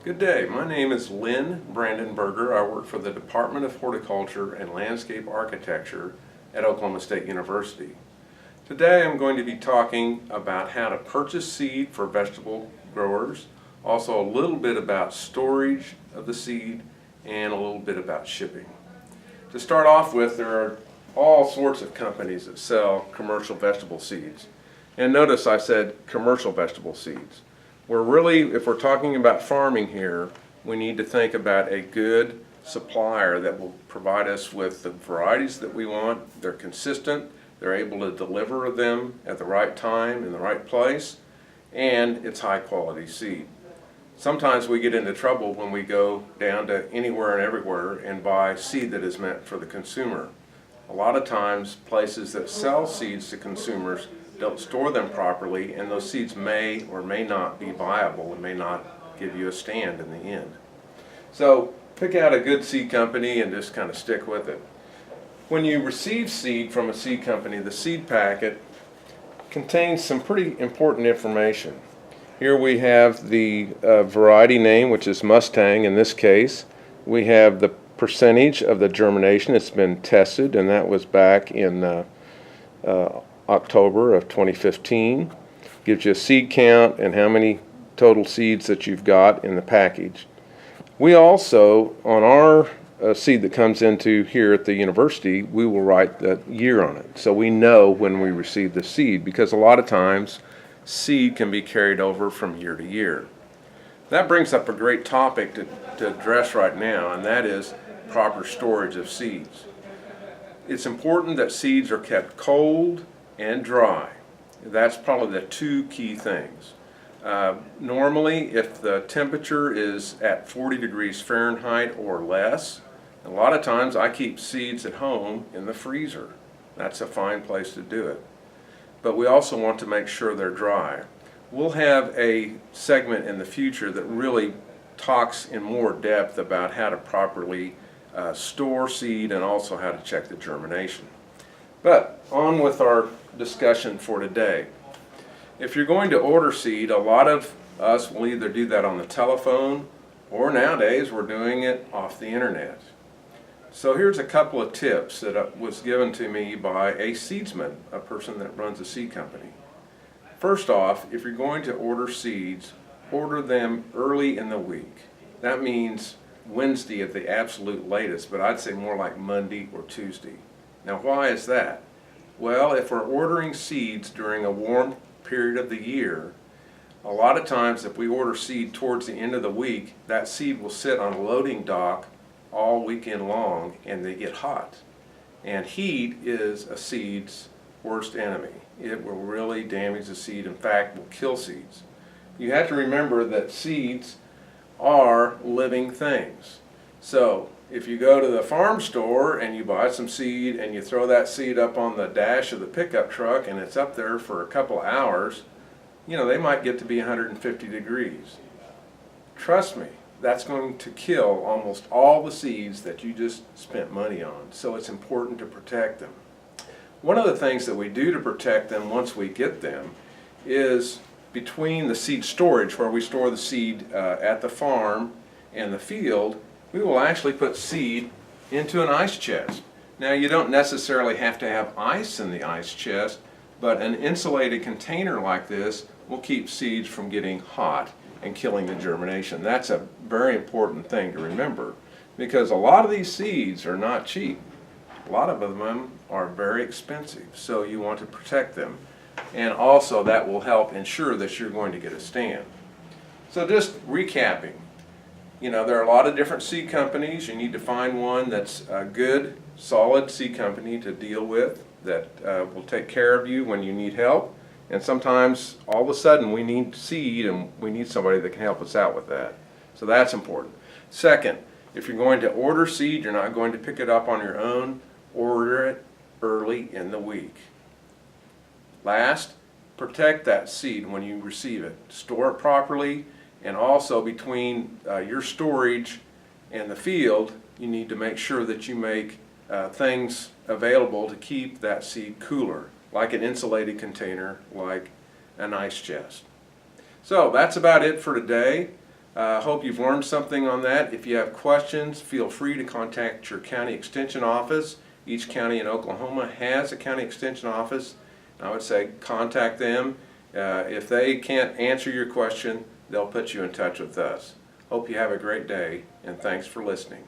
Good day. My name is Lynn Brandenberger. I work for the Department of Horticulture and Landscape Architecture at Oklahoma State University. Today I'm going to be talking about how to purchase seed for vegetable growers, also a little bit about storage of the seed, and a little bit about shipping. To start off with, there are all sorts of companies that sell commercial vegetable seeds. And notice I said commercial vegetable seeds. If we're talking about farming here, we need to think about a good supplier that will provide us with the varieties that we want. They're consistent, they're able to deliver them at the right time in the right place, and it's high quality seed. Sometimes we get into trouble when we go down to anywhere and everywhere and buy seed that is meant for the consumer. A lot of times places that sell seeds to consumers don't store them properly, and those seeds may or may not be viable and may not give you a stand in the end. So pick out a good seed company and just kind of stick with it. When you receive seed from a seed company, the seed packet contains some pretty important information. Here we have the variety name, which is Mustang in this case. We have the percentage of the germination. It's been tested, and that was back in October of 2015. Gives you a seed count and how many total seeds that you've got in the package. We also, on our seed that comes into here at the university, we will write the year on it, so we know when we receive the seed, because a lot of times seed can be carried over from year to year. That brings up a great topic to address right now, and that is proper storage of seeds. It's important that seeds are kept cold and dry. That's probably the two key things. Normally, if the temperature is at 40 degrees Fahrenheit or less, a lot of times I keep seeds at home in the freezer. That's a fine place to do it. But we also want to make sure they're dry. We'll have a segment in the future that really talks in more depth about how to properly store seed and also how to check the germination. But on with our discussion for today. If you're going to order seed, a lot of us will either do that on the telephone, or nowadays we're doing it off the internet. So here's a couple of tips that was given to me by a seedsman, a person that runs a seed company. First off, if you're going to order seeds, order them early in the week. That means Wednesday at the absolute latest, but I'd say more like Monday or Tuesday. Now, why is that? Well, if we're ordering seeds during a warm period of the year, a lot of times if we order seed towards the end of the week, that seed will sit on a loading dock all weekend long and they get hot. And heat is a seed's worst enemy. It will really damage the seed, in fact will kill seeds. You have to remember that seeds are living things. So if you go to the farm store and you buy some seed and you throw that seed up on the dash of the pickup truck and it's up there for a couple hours, they might get to be 150 degrees. Trust me, that's going to kill almost all the seeds that you just spent money on. So it's important to protect them. One of the things that we do to protect them once we get them is between the seed storage, where we store the seed at the farm and the field, we will actually put seed into an ice chest. Now, you don't necessarily have to have ice in the ice chest, but an insulated container like this will keep seeds from getting hot and killing the germination. That's a very important thing to remember, because a lot of these seeds are not cheap. A lot of them are very expensive, so you want to protect them. And also that will help ensure that you're going to get a stand. So just recapping, there are a lot of different seed companies. You need to find one that's a good, solid seed company to deal with, that will take care of you when you need help. And sometimes all of a sudden we need seed and we need somebody that can help us out with that. So that's important. Second, if you're going to order seed, you're not going to pick it up on your own, order it early in the week. Last, protect that seed when you receive it. Store it properly, and also between your storage and the field, you need to make sure that you make things available to keep that seed cooler, like an insulated container, like an ice chest. So that's about it for today. Hope you've learned something on that. If you have questions, feel free to contact your county extension office. Each county in Oklahoma has a county extension office. I would say contact them. If they can't answer your question, they'll put you in touch with us. Hope you have a great day, and thanks for listening.